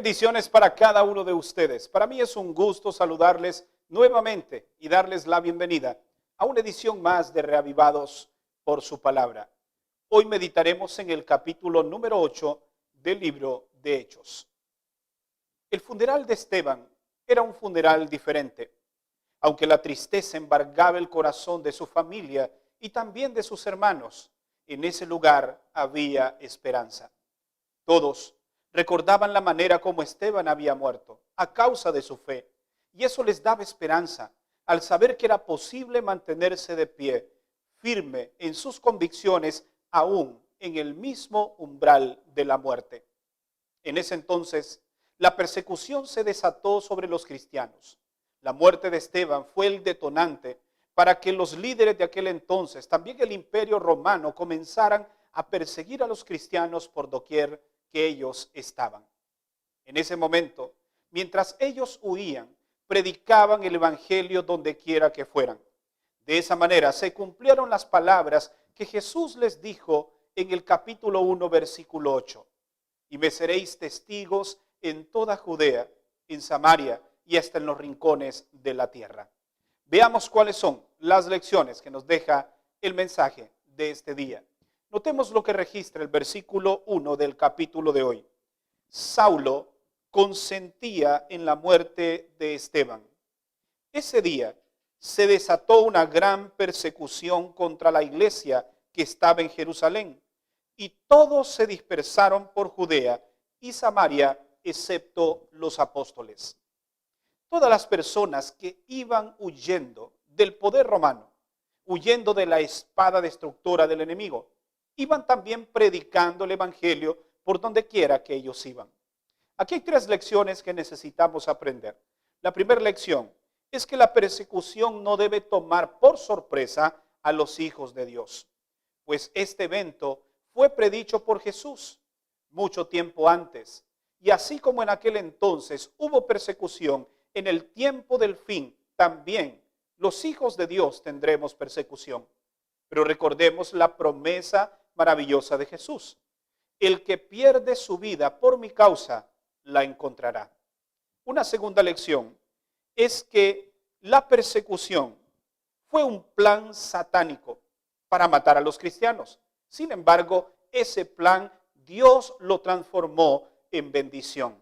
Bendiciones para cada uno de ustedes. Para mí es un gusto saludarles nuevamente y darles la bienvenida a una edición más de Reavivados por su palabra. Hoy meditaremos en el capítulo número 8 del libro de Hechos. El funeral de Esteban era un funeral diferente. Aunque la tristeza embargaba el corazón de su familia y también de sus hermanos, en ese lugar había esperanza. Todos recordaban la manera como Esteban había muerto a causa de su fe, y eso les daba esperanza al saber que era posible mantenerse de pie, firme en sus convicciones, aún en el mismo umbral de la muerte. En ese entonces, la persecución se desató sobre los cristianos. La muerte de Esteban fue el detonante para que los líderes de aquel entonces, también el Imperio Romano, comenzaran a perseguir a los cristianos por doquier que ellos estaban. En ese momento, mientras ellos huían, predicaban el evangelio donde quiera que fueran. De esa manera se cumplieron las palabras que Jesús les dijo en el capítulo 1, versículo 8. Y me seréis testigos en toda Judea, en Samaria y hasta en los rincones de la tierra. Veamos cuáles son las lecciones que nos deja el mensaje de este día. Notemos lo que registra el versículo 1 del capítulo de hoy. Saulo consentía en la muerte de Esteban. Ese día se desató una gran persecución contra la iglesia que estaba en Jerusalén, y todos se dispersaron por Judea y Samaria, excepto los apóstoles. Todas las personas que iban huyendo del poder romano, huyendo de la espada destructora del enemigo, iban también predicando el evangelio por donde quiera que ellos iban. Aquí hay tres lecciones que necesitamos aprender. La primera lección es que la persecución no debe tomar por sorpresa a los hijos de Dios, pues este evento fue predicho por Jesús mucho tiempo antes. Y así como en aquel entonces hubo persecución, en el tiempo del fin también los hijos de Dios tendremos persecución. Pero recordemos la promesa maravillosa de Jesús. El que pierde su vida por mi causa, la encontrará. Una segunda lección es que la persecución fue un plan satánico para matar a los cristianos. Sin embargo, ese plan Dios lo transformó en bendición.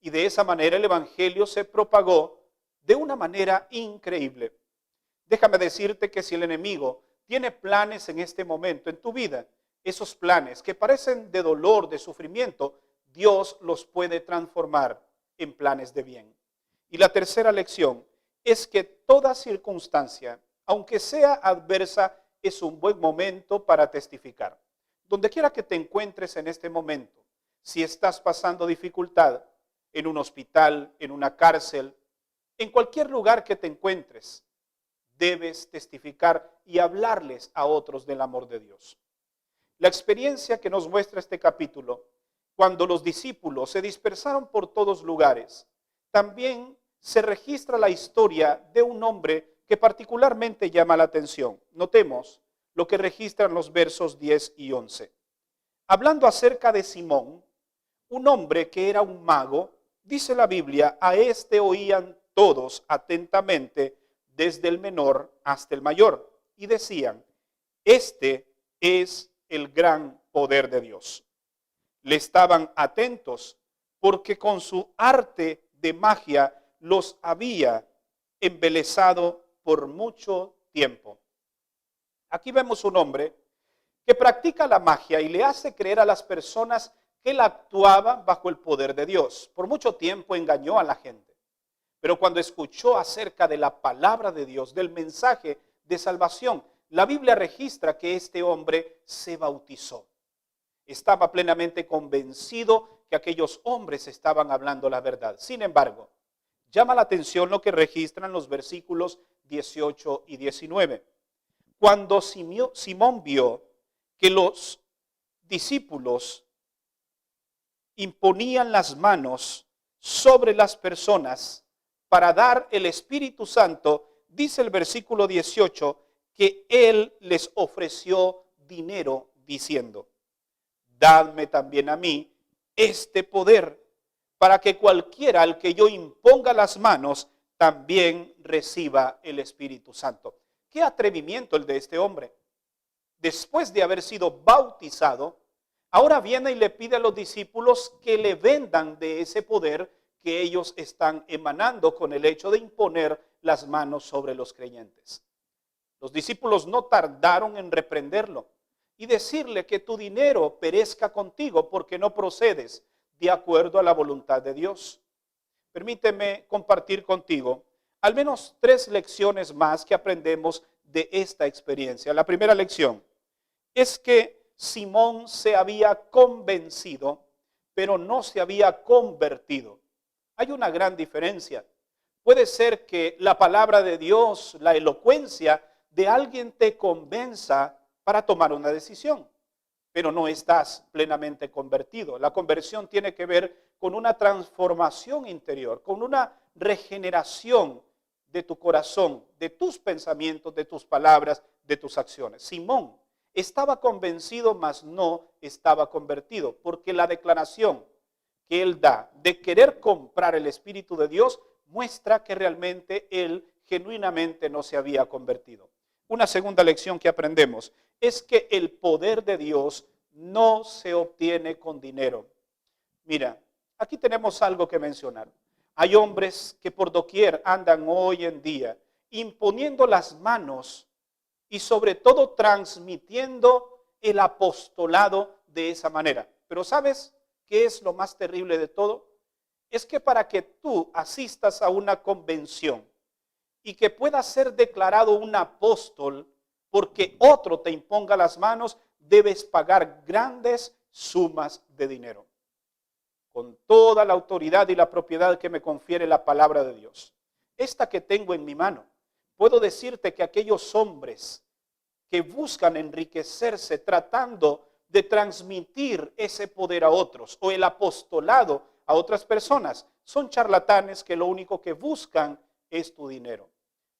Y de esa manera el evangelio se propagó de una manera increíble. Déjame decirte que si el enemigo tiene planes en este momento en tu vida, esos planes que parecen de dolor, de sufrimiento, Dios los puede transformar en planes de bien. Y la tercera lección es que toda circunstancia, aunque sea adversa, es un buen momento para testificar. Donde quiera que te encuentres en este momento, si estás pasando dificultad, en un hospital, en una cárcel, en cualquier lugar que te encuentres, debes testificar y hablarles a otros del amor de Dios. La experiencia que nos muestra este capítulo, cuando los discípulos se dispersaron por todos lugares, también se registra la historia de un hombre que particularmente llama la atención. Notemos lo que registran los versos 10 y 11. Hablando acerca de Simón, un hombre que era un mago, dice la Biblia, a este oían todos atentamente, desde el menor hasta el mayor, y decían, este es el gran poder de Dios. Le estaban atentos porque con su arte de magia los había embelesado por mucho tiempo. Aquí vemos un hombre que practica la magia y le hace creer a las personas que él actuaba bajo el poder de Dios. Por mucho tiempo engañó a la gente. Pero cuando escuchó acerca de la palabra de Dios, del mensaje de salvación, la Biblia registra que este hombre se bautizó. Estaba plenamente convencido que aquellos hombres estaban hablando la verdad. Sin embargo, llama la atención lo que registran los versículos 18 y 19. Cuando Simón vio que los discípulos imponían las manos sobre las personas para dar el Espíritu Santo, dice el versículo 18, que él les ofreció dinero diciendo, dadme también a mí este poder, para que cualquiera al que yo imponga las manos también reciba el Espíritu Santo. Qué atrevimiento el de este hombre. Después de haber sido bautizado, ahora viene y le pide a los discípulos que le vendan de ese poder que ellos están emanando con el hecho de imponer las manos sobre los creyentes. Los discípulos no tardaron en reprenderlo y decirle que tu dinero perezca contigo porque no procedes de acuerdo a la voluntad de Dios. Permíteme compartir contigo al menos 3 lecciones más que aprendemos de esta experiencia. La primera lección es que Simón se había convencido, pero no se había convertido. Hay una gran diferencia. Puede ser que la palabra de Dios, la elocuencia de alguien te convenza para tomar una decisión, pero no estás plenamente convertido. La conversión tiene que ver con una transformación interior, con una regeneración de tu corazón, de tus pensamientos, de tus palabras, de tus acciones. Simón estaba convencido, mas no estaba convertido, porque la declaración que él da de querer comprar el Espíritu de Dios muestra que realmente él genuinamente no se había convertido. Una segunda lección que aprendemos es que el poder de Dios no se obtiene con dinero. Mira, aquí tenemos algo que mencionar. Hay hombres que por doquier andan hoy en día imponiendo las manos y sobre todo transmitiendo el apostolado de esa manera. Pero ¿sabes qué es lo más terrible de todo? Es que para que tú asistas a una convención y que puedas ser declarado un apóstol porque otro te imponga las manos, debes pagar grandes sumas de dinero. Con toda la autoridad y la propiedad que me confiere la palabra de Dios, esta que tengo en mi mano, puedo decirte que aquellos hombres que buscan enriquecerse tratando de transmitir ese poder a otros o el apostolado a otras personas, son charlatanes que lo único que buscan es tu dinero.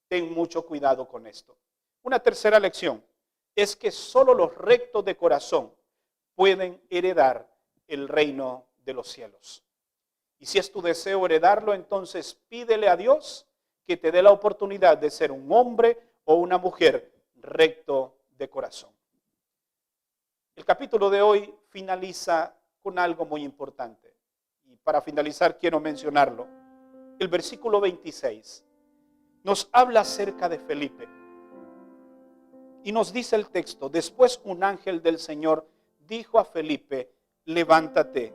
Ten mucho cuidado con esto. Una tercera lección es que solo los rectos de corazón pueden heredar el reino de los cielos. Y si es tu deseo heredarlo, entonces pídele a Dios que te dé la oportunidad de ser un hombre o una mujer recto de corazón. El capítulo de hoy finaliza con algo muy importante. Y para finalizar quiero mencionarlo. El versículo 26 nos habla acerca de Felipe. Y nos dice el texto: después un ángel del Señor dijo a Felipe: levántate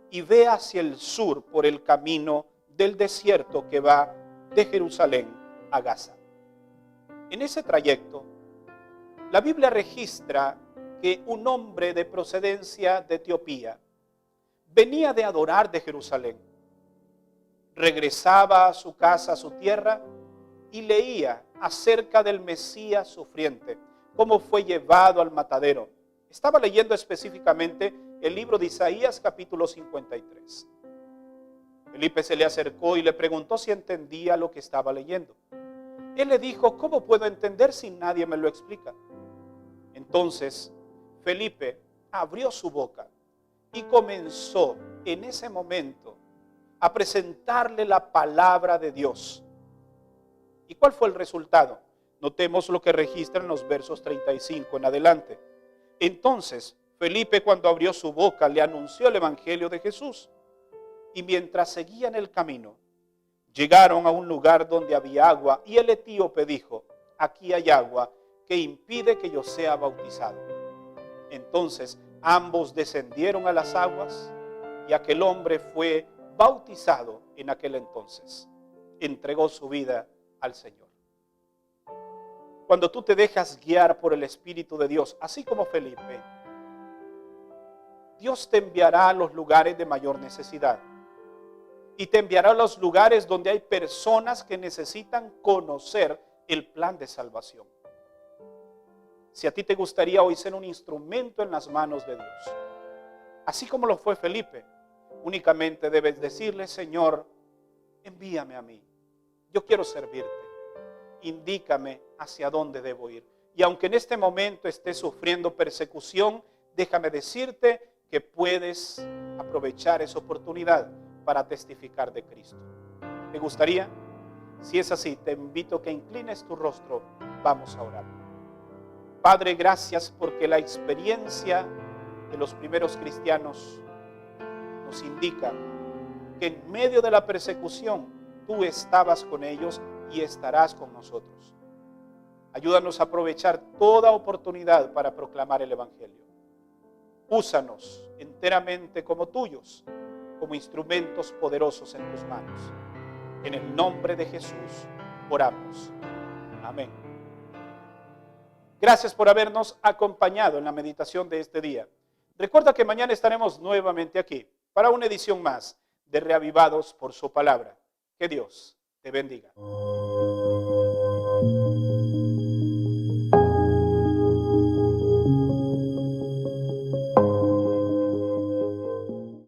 y ve hacia el sur por el camino del desierto que va de Jerusalén a Gaza. En ese trayecto, la Biblia registra que un hombre de procedencia de Etiopía venía de adorar de Jerusalén. Regresaba a su casa, a su tierra, y leía acerca del Mesías sufriente, cómo fue llevado al matadero. Estaba leyendo específicamente el libro de Isaías, capítulo 53. Felipe se le acercó y le preguntó si entendía lo que estaba leyendo. Él le dijo: ¿cómo puedo entender si nadie me lo explica? Entonces Felipe abrió su boca y comenzó en ese momento a presentarle la palabra de Dios. ¿Y cuál fue el resultado? Notemos lo que registra en los versos 35 en adelante. Entonces Felipe, cuando abrió su boca, le anunció el evangelio de Jesús. Y mientras seguían el camino, llegaron a un lugar donde había agua, y el etíope dijo: aquí hay agua que impide que yo sea bautizado. Entonces ambos descendieron a las aguas, y aquel hombre fue bautizado en aquel entonces. Entregó su vida al Señor. Cuando tú te dejas guiar por el Espíritu de Dios, así como Felipe, Dios te enviará a los lugares de mayor necesidad. Y te enviará a los lugares donde hay personas que necesitan conocer el plan de salvación. Si a ti te gustaría hoy ser un instrumento en las manos de Dios, así como lo fue Felipe, únicamente debes decirle: Señor, envíame a mí. Yo quiero servirte. Indícame hacia dónde debo ir. Y aunque en este momento estés sufriendo persecución, déjame decirte que puedes aprovechar esa oportunidad para testificar de Cristo. ¿Te gustaría? Si es así, te invito a que inclines tu rostro. Vamos a orar. Padre, gracias porque la experiencia de los primeros cristianos nos indica que en medio de la persecución tú estabas con ellos y estarás con nosotros. Ayúdanos a aprovechar toda oportunidad para proclamar el Evangelio. Úsanos enteramente como tuyos, como instrumentos poderosos en tus manos. En el nombre de Jesús oramos. Amén. Gracias por habernos acompañado en la meditación de este día. Recuerda que mañana estaremos nuevamente aquí para una edición más de Reavivados por su palabra. Que Dios te bendiga.